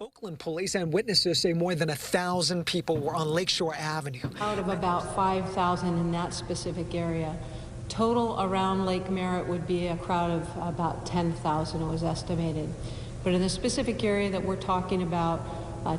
Oakland police and witnesses say more than 1,000 people were on Lakeshore Avenue. Out of about 5,000 in that specific area. Total around Lake Merritt would be a crowd of about 10,000, it was estimated. But in the specific area that we're talking about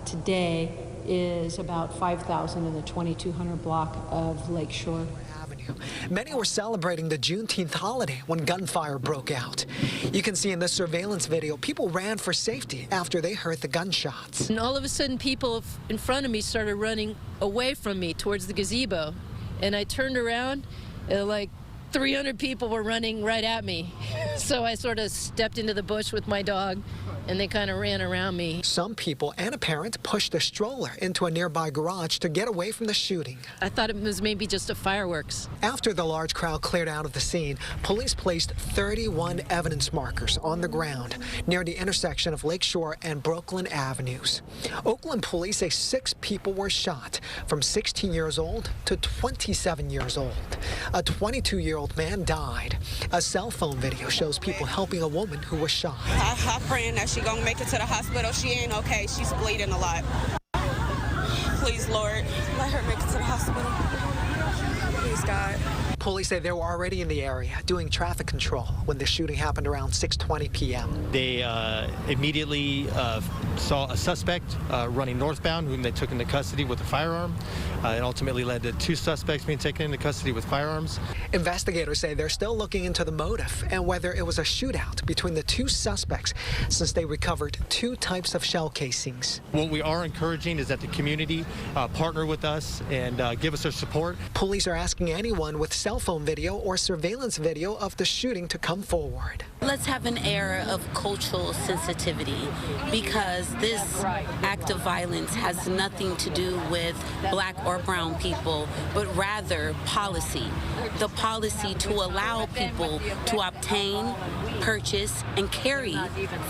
today is about 5,000 in the 2200 block of Lakeshore Avenue. Many were celebrating the Juneteenth holiday when gunfire broke out. You can see in this surveillance video, people ran for safety after they heard the gunshots. And all of a sudden, people in front of me started running away from me towards the gazebo. And I turned around, and like 300 people were running right at me. So I sort of stepped into the bush with my dog, and they kind of ran around me. Some people and a parent pushed a stroller into a nearby garage to get away from the shooting. I thought it was maybe just a fireworks. After the large crowd cleared out of the scene, police placed 31 evidence markers on the ground near the intersection of Lakeshore and Brooklyn Avenues. Oakland police say 6 people were shot, from 16 years old to 27 years old. A 22-year-old man died. A cell phone video shows people helping a woman who was shot. I'm praying that she gonna make it to the hospital. She ain't okay. She's bleeding a lot. Please, Lord, let her make it to the hospital. Please, God. Police say they were already in the area doing traffic control when the shooting happened around 6:20 p.m. They immediately saw a suspect running northbound, whom they took into custody with a firearm. It ultimately led to 2 suspects being taken into custody with firearms. Investigators say they're still looking into the motive and whether it was a shootout between the 2 suspects, since they recovered 2 types of shell casings. What we are encouraging is that the community partner with us and give us their support. Police are asking anyone with cell phone video or surveillance video of the shooting to come forward. Let's have an era of cultural sensitivity, because this act of violence has nothing to do with black or brown people, but rather policy. The policy to allow people to obtain, purchase, and carry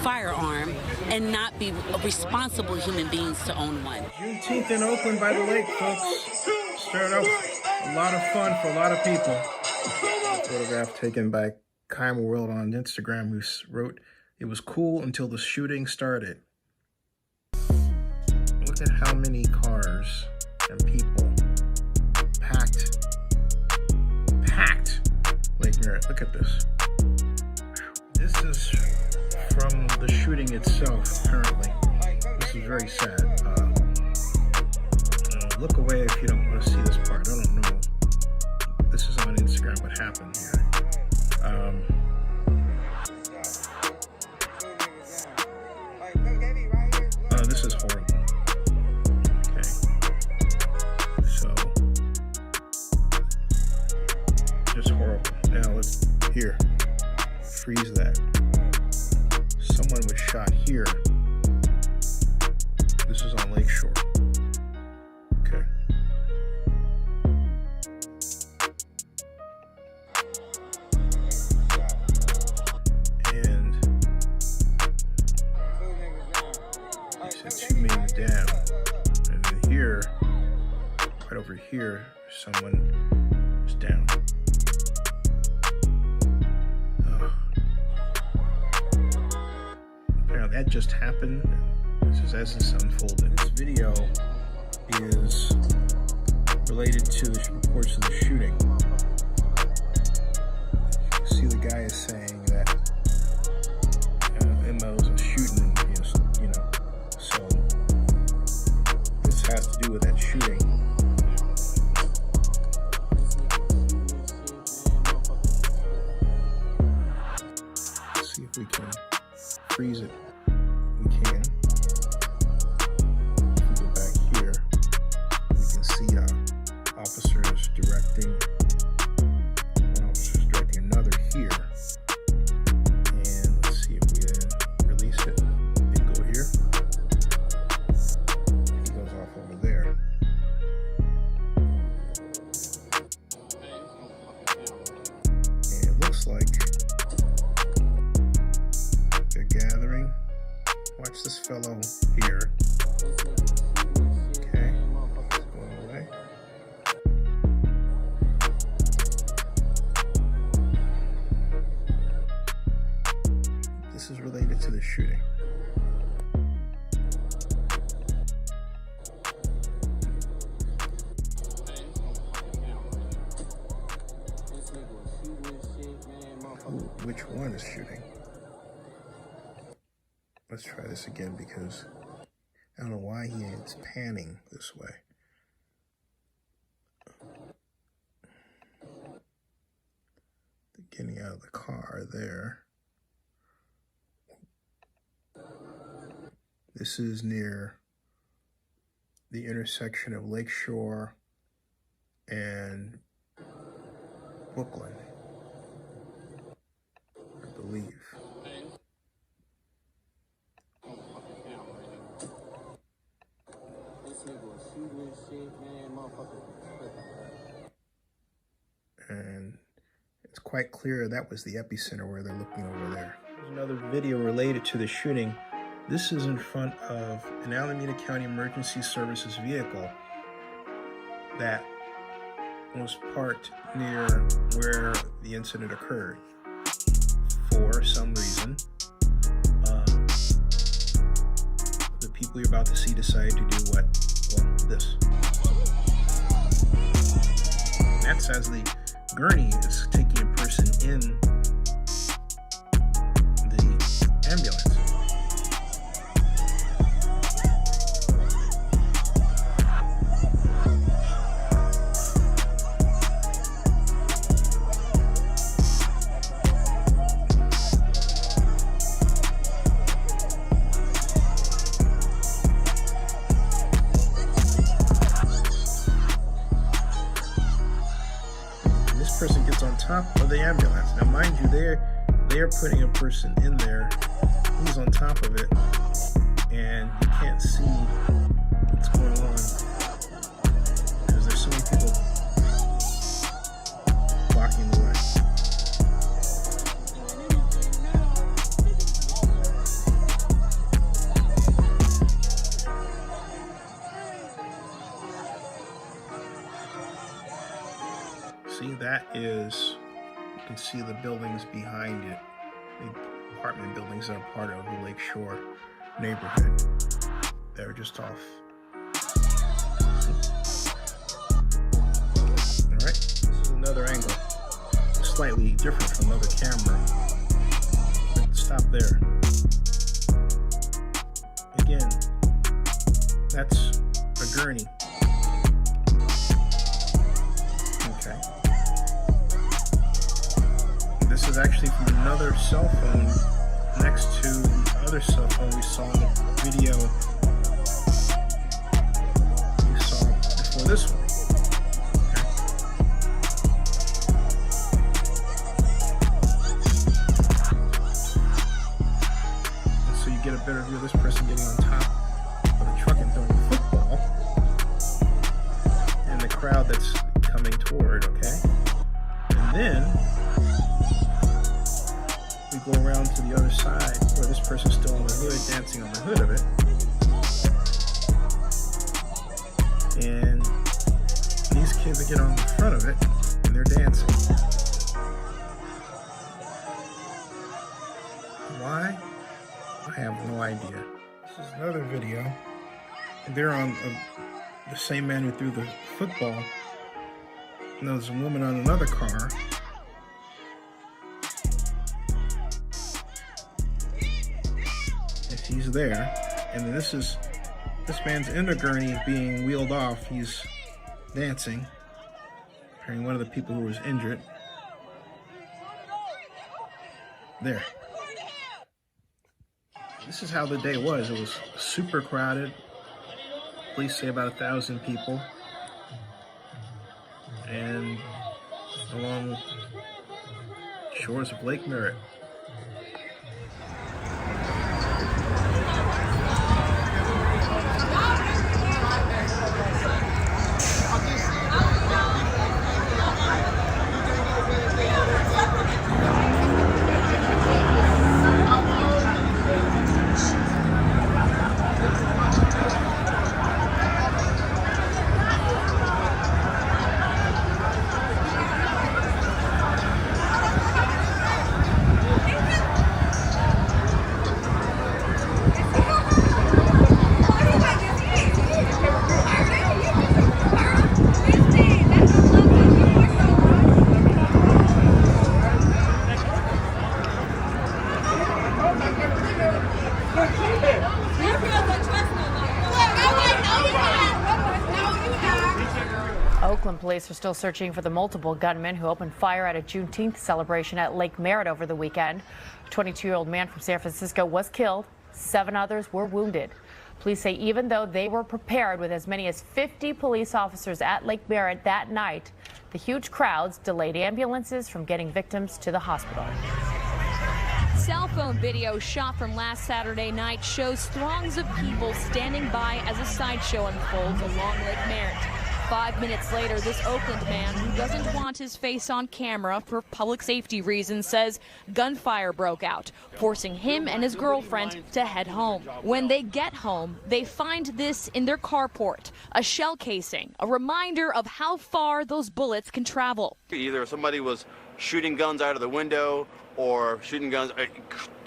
firearm and not be responsible human beings to own one. Juneteenth in Oakland by the lake, folks. Started off a lot of fun for a lot of people. A photograph taken by Kyle World on Instagram, who wrote, "It was cool until the shooting started." Look at how many cars and people packed Lake Merritt. Look at this. This is from the shooting itself, apparently. This is very sad. Look away if you don't want to see this part. I don't know. This is on Instagram what happened here. This is horrible. Okay. So, just horrible. Now let's, here, freeze that. Someone was shot here. This is on Lakeshore. Okay. And so 2 meters down. And then here, right over here, someone is down. Apparently that just happened. This is as this unfolded. This video is related to the reports of the shooting. You see the guy is saying that MO is a shooting, you know, so this has to do with that shooting. Let's see if we can freeze it. We can. If we go back here, we can see officers directing. One officer's directing another here. And let's see if we then release it. We can go here. He goes off over there. And it looks like they're gathering. Watch this fellow here. Okay, it's going away. This is related to the shooting. which one is shooting. Let's try this again because I don't know why he is panning this way. Getting out of the car there. This is near the intersection of Lakeshore and Oakland, I believe. And it's quite clear that was the epicenter where they're looking over there. There's another video related to the shooting. This is in front of an Alameda County Emergency Services vehicle that was parked near where the incident occurred. For some reason, the people you're about to see decided to do what? Well, this. That's as the gurney is taking a person in the ambulance. Person gets on top of the ambulance. Now, mind you, they're putting a person in there who's on top of it, and you can't see what's going on because there's so many people blocking the way. See, that is, you can see the buildings behind it, the apartment buildings that are part of the Lakeshore neighborhood. They're just off. All right, this is another angle, slightly different from another camera. Stop there. Again, that's a gurney. Okay. This is actually from another cell phone next to the other cell phone we saw in the video we saw before this one. Okay. And so you get a better view of this person getting on top of the truck and throwing a football and the crowd that's coming toward, okay? And then we go around to the other side where this person's still on the hood, dancing on the hood of it. And these kids that get on the front of it and they're dancing. Why? I have no idea. This is another video. They're on the same man who threw the football. And there's a woman on another car. If he's there, and then this man's in the gurney being wheeled off. He's dancing, apparently one of the people who was injured. There. This is how the day was. It was super crowded. Police say about 1,000 people. And along shores of Lake Merritt. Oakland police are still searching for the multiple gunmen who opened fire at a Juneteenth celebration at Lake Merritt over the weekend. A 22-year-old man from San Francisco was killed. 7 others were wounded. Police say even though they were prepared with as many as 50 police officers at Lake Merritt that night, the huge crowds delayed ambulances from getting victims to the hospital. Cell phone video shot from last Saturday night shows throngs of people standing by as a sideshow unfolds along Lake Merritt. 5 minutes later, this Oakland man who doesn't want his face on camera for public safety reasons says gunfire broke out, forcing him and his girlfriend to head home. When they get home, they find this in their carport, a shell casing, a reminder of how far those bullets can travel. Either somebody was shooting guns out of the window or shooting guns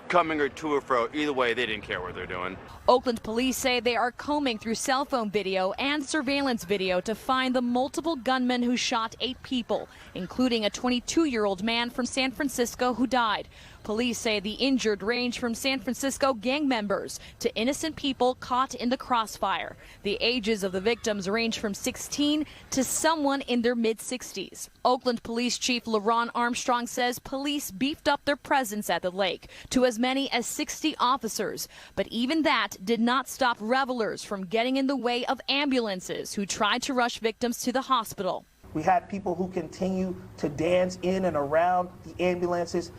coming or to or fro. Either way, they didn't care what they're doing. Oakland police say they are combing through cell phone video and surveillance video to find the multiple gunmen who shot 8 people, including a 22-year-old man from San Francisco who died. Police say the injured range from San Francisco gang members to innocent people caught in the crossfire. The ages of the victims range from 16 to someone in their mid-60s. Oakland Police Chief LaRon Armstrong says police beefed up their presence at the lake to as many as 60 officers. But even that did not stop revelers from getting in the way of ambulances who tried to rush victims to the hospital. We had people who continue to dance in and around the ambulances,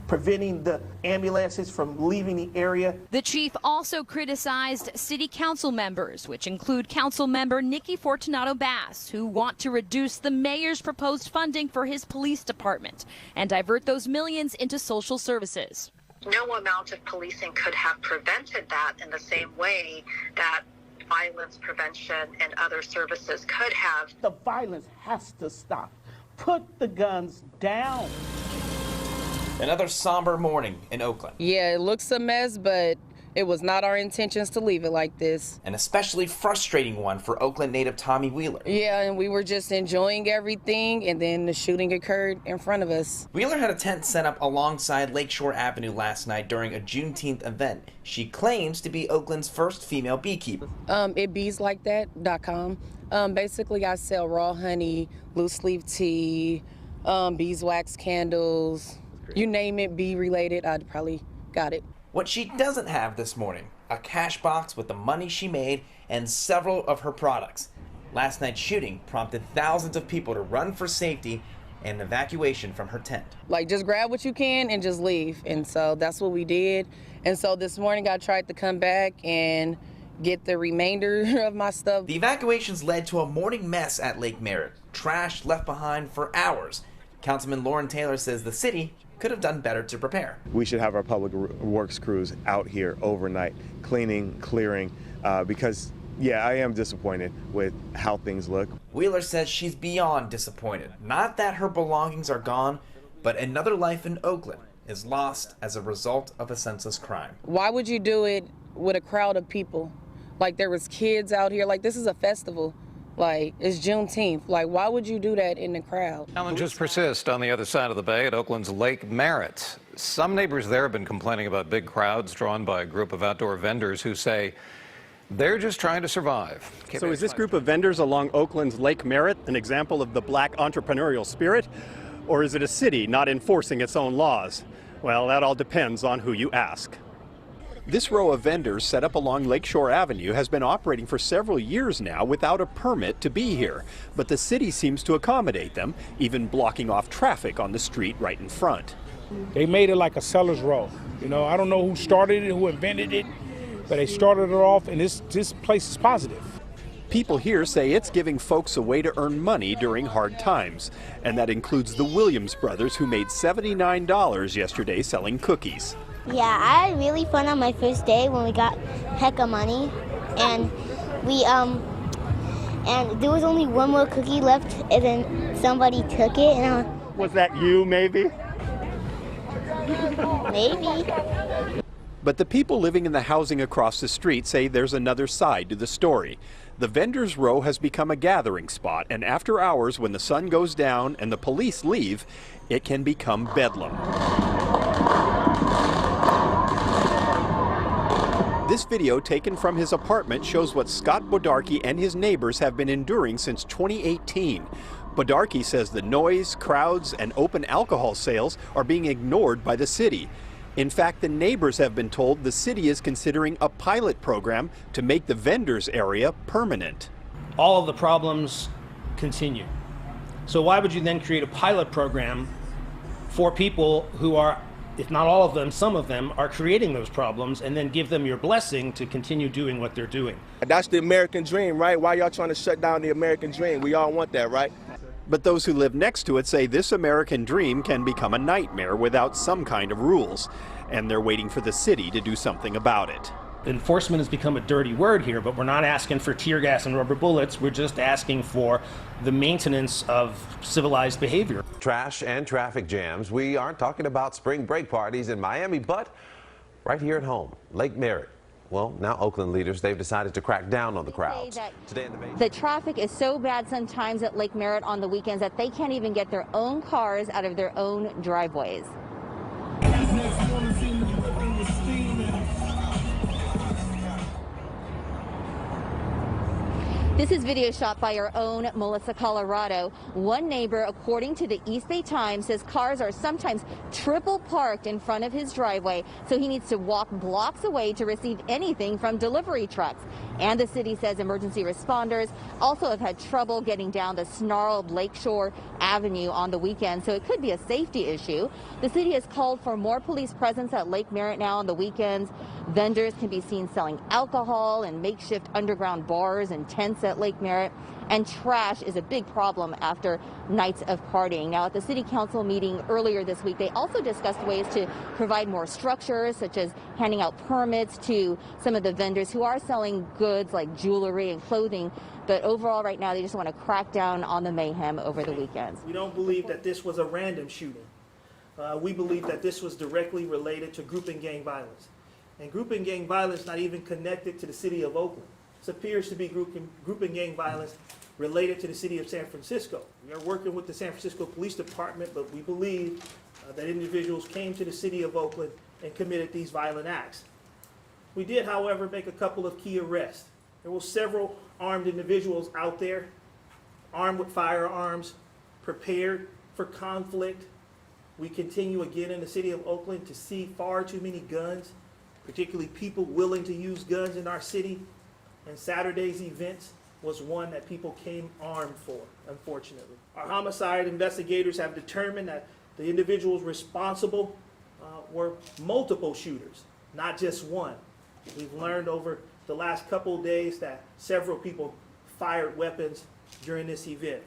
preventing the ambulances from leaving the area. The chief also criticized city council members, which include council member Nikki Fortunato Bass, who want to reduce the mayor's proposed funding for his police department and divert those millions into social services. No amount of policing could have prevented that in the same way that violence prevention and other services could have. The violence has to stop. Put the guns down. Another somber morning in Oakland. Yeah, it looks a mess, but it was not our intentions to leave it like this. An especially frustrating one for Oakland native Tommy Wheeler. Yeah, and we were just enjoying everything, and then the shooting occurred in front of us. Wheeler had a tent set up alongside Lakeshore Avenue last night during a Juneteenth event. She claims to be Oakland's first female beekeeper. BeeslikeThat.com. Basically, I sell raw honey, loose leaf tea, beeswax candles. You name it, bee related, I'd probably got it. What she doesn't have this morning, a cash box with the money she made and several of her products. Last night's shooting prompted thousands of people to run for safety and evacuation from her tent. Like, just grab what you can and just leave. And so that's what we did. And so this morning I tried to come back and get the remainder of my stuff. The evacuations led to a morning mess at Lake Merritt. Trash left behind for hours. Councilman Lauren Taylor says the city could have done better to prepare. We should have our public works crews out here overnight, cleaning, clearing, because, yeah, I am disappointed with how things look. Wheeler says she's beyond disappointed. Not that her belongings are gone, but another life in Oakland is lost as a result of a senseless crime. Why would you do it with a crowd of people? Like, there was kids out here. Like, this is a festival. Like, it's Juneteenth. Like, why would you do that in the crowd? Challenges persist on the other side of the bay at Oakland's Lake Merritt. Some neighbors there have been complaining about big crowds drawn by a group of outdoor vendors who say they're just trying to survive. So is this group of vendors along Oakland's Lake Merritt an example of the black entrepreneurial spirit? Or is it a city not enforcing its own laws? Well, that all depends on who you ask. This row of vendors set up along Lakeshore Avenue has been operating for several years now without a permit to be here. But the city seems to accommodate them, even blocking off traffic on the street right in front. They made it like a seller's row. You know, I don't know who started it, who invented it, but they started it off, and this place is positive. People here say it's giving folks a way to earn money during hard times. And that includes the Williams brothers, who made $79 yesterday selling cookies. Yeah, I had really fun on my first day when we got heck of money, and and there was only one more cookie left, and then somebody took it, and was that you, maybe? Maybe. But the people living in the housing across the street say there's another side to the story. The vendors' row has become a gathering spot, and after hours, when the sun goes down and the police leave, it can become bedlam. This video taken from his apartment shows what Scott Bodarky and his neighbors have been enduring since 2018. Bodarky says the noise, crowds, and open alcohol sales are being ignored by the city. In fact, the neighbors have been told the city is considering a pilot program to make the vendors area permanent. All of the problems continue. So why would you then create a pilot program for people who are, if not all of them, some of them are creating those problems, and then give them your blessing to continue doing what they're doing? That's the American dream, right? Why y'all trying to shut down the American dream? We all want that, right? But those who live next to it say this American dream can become a nightmare without some kind of rules, and they're waiting for the city to do something about it. Enforcement has become a dirty word here, but we're not asking for tear gas and rubber bullets. We're just asking for the maintenance of civilized behavior. Trash and traffic jams. We aren't talking about spring break parties in Miami, but right here at home, Lake Merritt. Well, now Oakland leaders, they've decided to crack down on the crowds. Today in the traffic is so bad sometimes at Lake Merritt on the weekends that they can't even get their own cars out of their own driveways. This is video shot by our own Melissa Colorado. One neighbor, according to the East Bay Times, says cars are sometimes triple parked in front of his driveway, so he needs to walk blocks away to receive anything from delivery trucks. And the city says emergency responders also have had trouble getting down the snarled Lakeshore Avenue on the weekend, so it could be a safety issue. The city has called for more police presence at Lake Merritt now on the weekends. Vendors can be seen selling alcohol and makeshift underground bars and tents at Lake Merritt, and trash is a big problem after nights of partying. Now, at the city council meeting earlier this week, they also discussed ways to provide more structures, such as handing out permits to some of the vendors who are selling goods like jewelry and clothing. But overall, right now, they just want to crack down on the mayhem over the weekends. We don't believe that this was a random shooting. We believe that this was directly related to group and gang violence. And group and gang violence not even connected to the city of Oakland. This appears to be group and gang violence related to the city of San Francisco. We are working with the San Francisco Police Department, but we believe that individuals came to the city of Oakland and committed these violent acts. We did, however, make a couple of key arrests. There were several armed individuals out there, armed with firearms, prepared for conflict. We continue again in the city of Oakland to see far too many guns, particularly people willing to use guns in our city. And Saturday's events was one that people came armed for, unfortunately. Our homicide investigators have determined that the individuals responsible were multiple shooters, not just one. We've learned over the last couple of days that several people fired weapons during this event.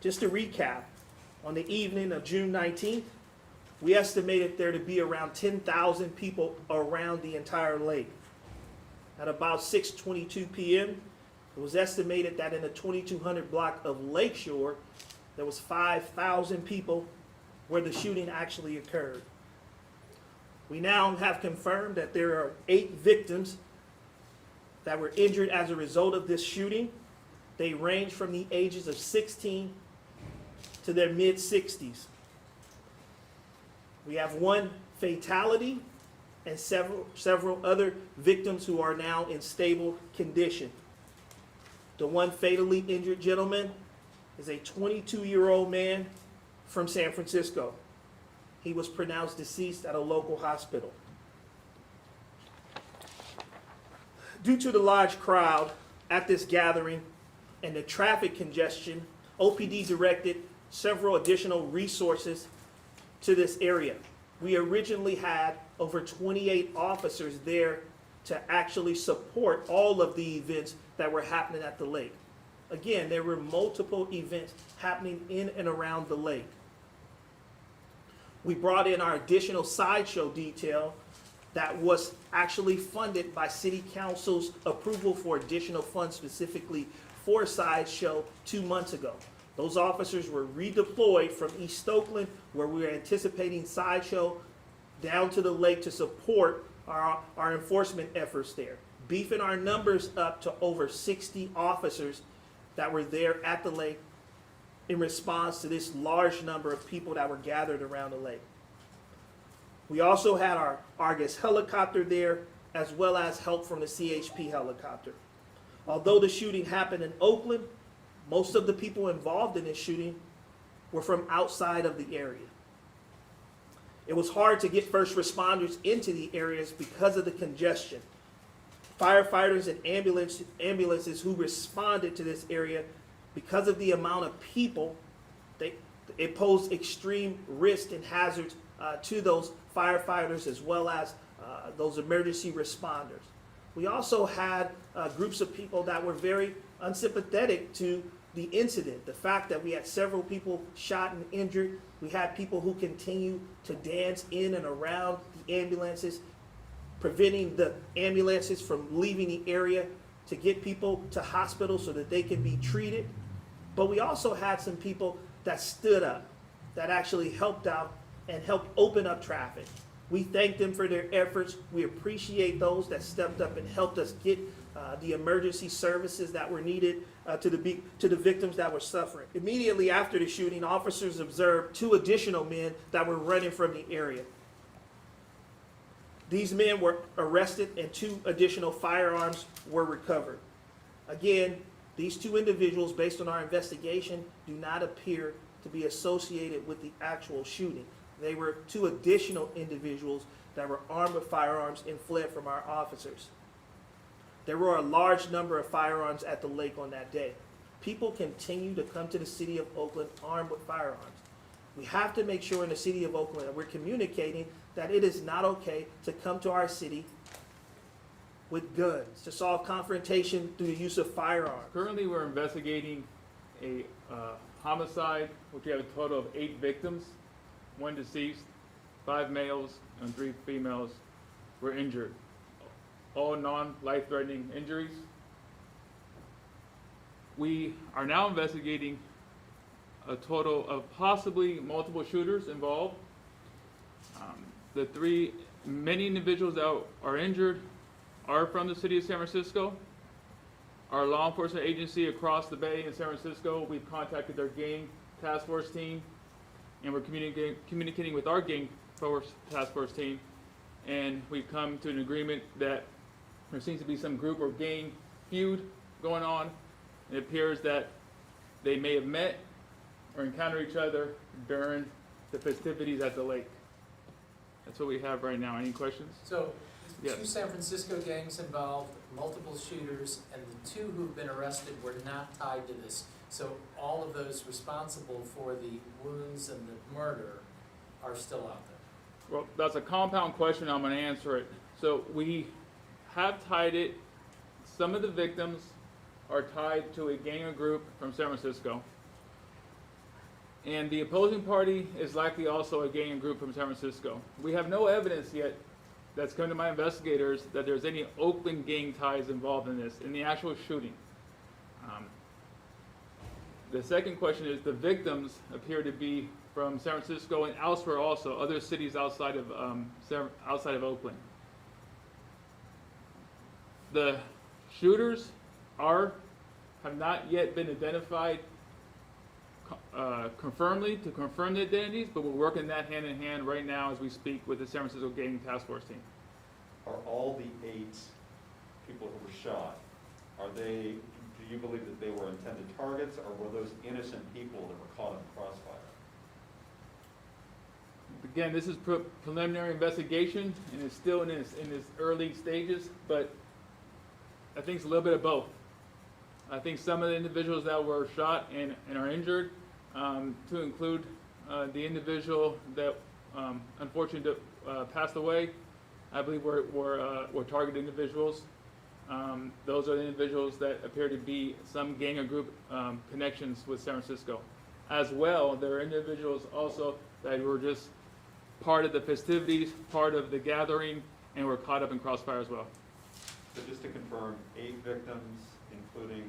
Just to recap, on the evening of June 19th, we estimated there to be around 10,000 people around the entire lake. At about 6:22 p.m., it was estimated that in the 2200 block of Lakeshore, there was 5,000 people where the shooting actually occurred. We now have confirmed that there are 8 victims that were injured as a result of this shooting. They range from the ages of 16 to their mid-60s. We have 1 fatality and several other victims who are now in stable condition. The one fatally injured gentleman is a 22-year-old man from San Francisco. He was pronounced deceased at a local hospital. Due to the large crowd at this gathering and the traffic congestion, OPD directed several additional resources to this area. We originally had over 28 officers there to actually support all of the events that were happening at the lake. Again, there were multiple events happening in and around the lake. We brought in our additional sideshow detail that was actually funded by City Council's approval for additional funds specifically for sideshow 2 months ago. Those officers were redeployed from East Oakland, where we were anticipating sideshow, down to the lake to support our enforcement efforts there, beefing our numbers up to over 60 officers that were there at the lake in response to this large number of people that were gathered around the lake. We also had our Argus helicopter there as well as help from the CHP helicopter. Although the shooting happened in Oakland, most of the people involved in this shooting were from outside of the area. It was hard to get first responders into the areas because of the congestion. Firefighters and ambulances who responded to this area, because of the amount of people, it posed extreme risk and hazards to those firefighters as well as those emergency responders. We also had groups of people that were very unsympathetic to the incident, the fact that we had several people shot and injured. We had people who continue to dance in and around the ambulances, preventing the ambulances from leaving the area to get people to hospitals so that they can be treated. But we also had some people that stood up, that actually helped out and helped open up traffic. We thank them for their efforts. We appreciate those that stepped up and helped us get the emergency services that were needed to the victims that were suffering. Immediately after the shooting, officers observed 2 additional men that were running from the area. These men were arrested and 2 additional firearms were recovered. Again, these 2 individuals, based on our investigation, do not appear to be associated with the actual shooting. They were 2 additional individuals that were armed with firearms and fled from our officers. There were a large number of firearms at the lake on that day. People continue to come to the city of Oakland armed with firearms. We have to make sure in the city of Oakland that we're communicating that it is not okay to come to our city with guns, to solve confrontation through the use of firearms. Currently, we're investigating a homicide, which we have a total of 8 victims, 1 deceased, 5 males and 3 females were injured. All non-life-threatening injuries. We are now investigating a total of possibly multiple shooters involved. Many individuals that are injured are from the city of San Francisco. Our law enforcement agency across the bay in San Francisco, we've contacted their gang task force team, and we're communicating with our gang task force team, and we've come to an agreement that there seems to be some group or gang feud going on. It appears that they may have met or encountered each other during the festivities at the lake. That's what we have right now. Any questions? So, yes. 2 San Francisco gangs involved, multiple shooters, and the 2 who've been arrested were not tied to this. So all of those responsible for the wounds and the murder are still out there. Well, that's a compound question. I'm going to answer it. So we have tied it. Some of the victims are tied to a gang or group from San Francisco. And the opposing party is likely also a gang and group from San Francisco. We have no evidence yet that's come to my investigators that there's any Oakland gang ties involved in this, in the actual shooting. The second question is the victims appear to be from San Francisco and elsewhere also, other cities outside of Oakland. The shooters have not yet been identified confirmedly to confirm the identities, but we're working that hand in hand right now as we speak with the San Francisco Gang Task Force team. Are all the 8 people who were shot, do you believe that they were intended targets, or were those innocent people that were caught in the crossfire? Again, this is preliminary investigation, and it's still in its early stages, but I think it's a little bit of both. I think some of the individuals that were shot and are injured, to include the individual that unfortunately passed away, I believe were targeted individuals. Those are the individuals that appear to be some gang or group connections with San Francisco. As well, there are individuals also that were just part of the festivities, part of the gathering, and were caught up in crossfire as well. So just to confirm, 8 victims, including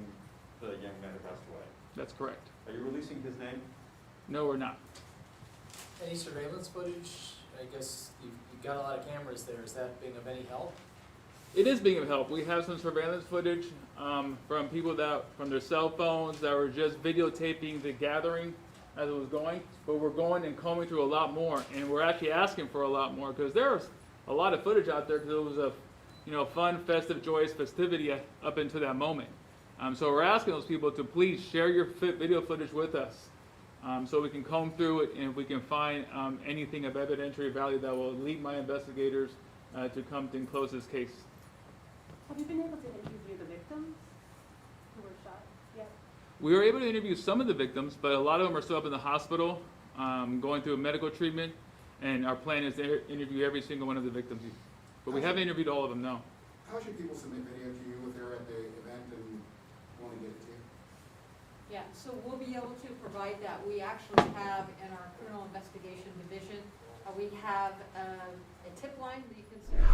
the young man who passed away? That's correct. Are you releasing his name? No, we're not. Any surveillance footage? I guess you've got a lot of cameras there. Is that being of any help? It is being of help. We have some surveillance footage from people from their cell phones that were just videotaping the gathering as it was going. But we're going and combing through a lot more, and we're actually asking for a lot more because there's a lot of footage out there because it was a fun, festive, joyous festivity up until that moment. So we're asking those people to please share your video footage with us, so we can comb through it and we can find anything of evidentiary value that will lead my investigators to come and close this case. Have you been able to interview the victims who were shot yet? We were able to interview some of the victims, but a lot of them are still up in the hospital, going through medical treatment, and our plan is to interview every single one of the victims. But we haven't interviewed all of them, no. How should people submit video to you if they're at the event and want to get it to you? Yeah, so we'll be able to provide that. We actually have in our criminal investigation division, we have a tip line that you can send.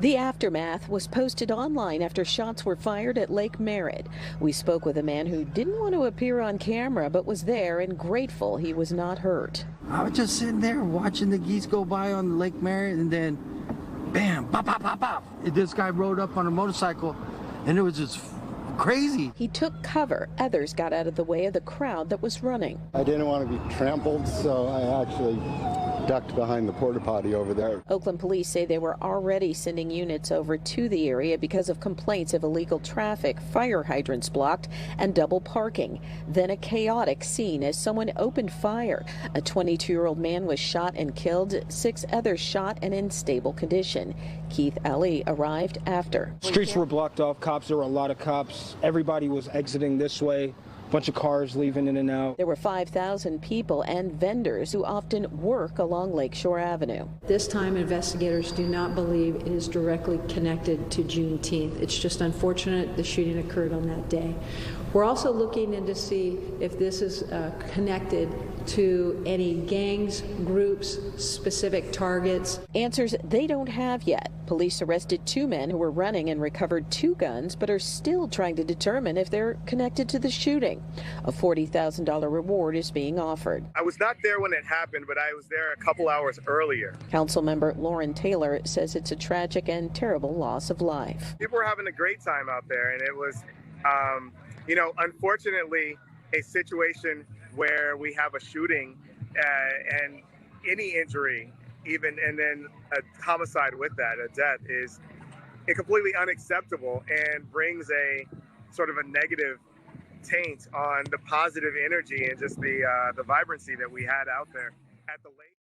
The aftermath was posted online after shots were fired at Lake Merritt. We spoke with a man who didn't want to appear on camera but was there and grateful he was not hurt. I was just sitting there watching the geese go by on Lake Merritt, and then bam, bop, bop, bop, bop. This guy rode up on a motorcycle, and it was just crazy. He took cover. Others got out of the way of the crowd that was running. I didn't want to be trampled, so I actually ducked behind the porta potty over there. Oakland police say they were already sending units over to the area because of complaints of illegal traffic, fire hydrants blocked, and double parking. Then a chaotic scene as someone opened fire. A 22-year-old man was shot and killed, 6 others shot and in stable condition. Keith Ali arrived after. Streets were blocked off, cops, there were a lot of cops. Everybody was exiting this way. Bunch of cars leaving in and out. There were 5,000 people and vendors who often work along Lakeshore Avenue. This time, investigators do not believe it is directly connected to Juneteenth. It's just unfortunate the shooting occurred on that day. We're also looking in to see if this is connected to any gangs, groups, specific targets. Answers they don't have yet. Police arrested 2 men who were running and recovered 2 guns, but are still trying to determine if they're connected to the shooting. A $40,000 reward is being offered. I was not there when it happened, but I was there a couple hours earlier. Councilmember Lauren Taylor says it's a tragic and terrible loss of life. People were having a great time out there, and it was, unfortunately, a situation where we have a shooting and any injury, and then a homicide with that, a death, is completely unacceptable and brings a sort of a negative taint on the positive energy and just the vibrancy that we had out there at the lake.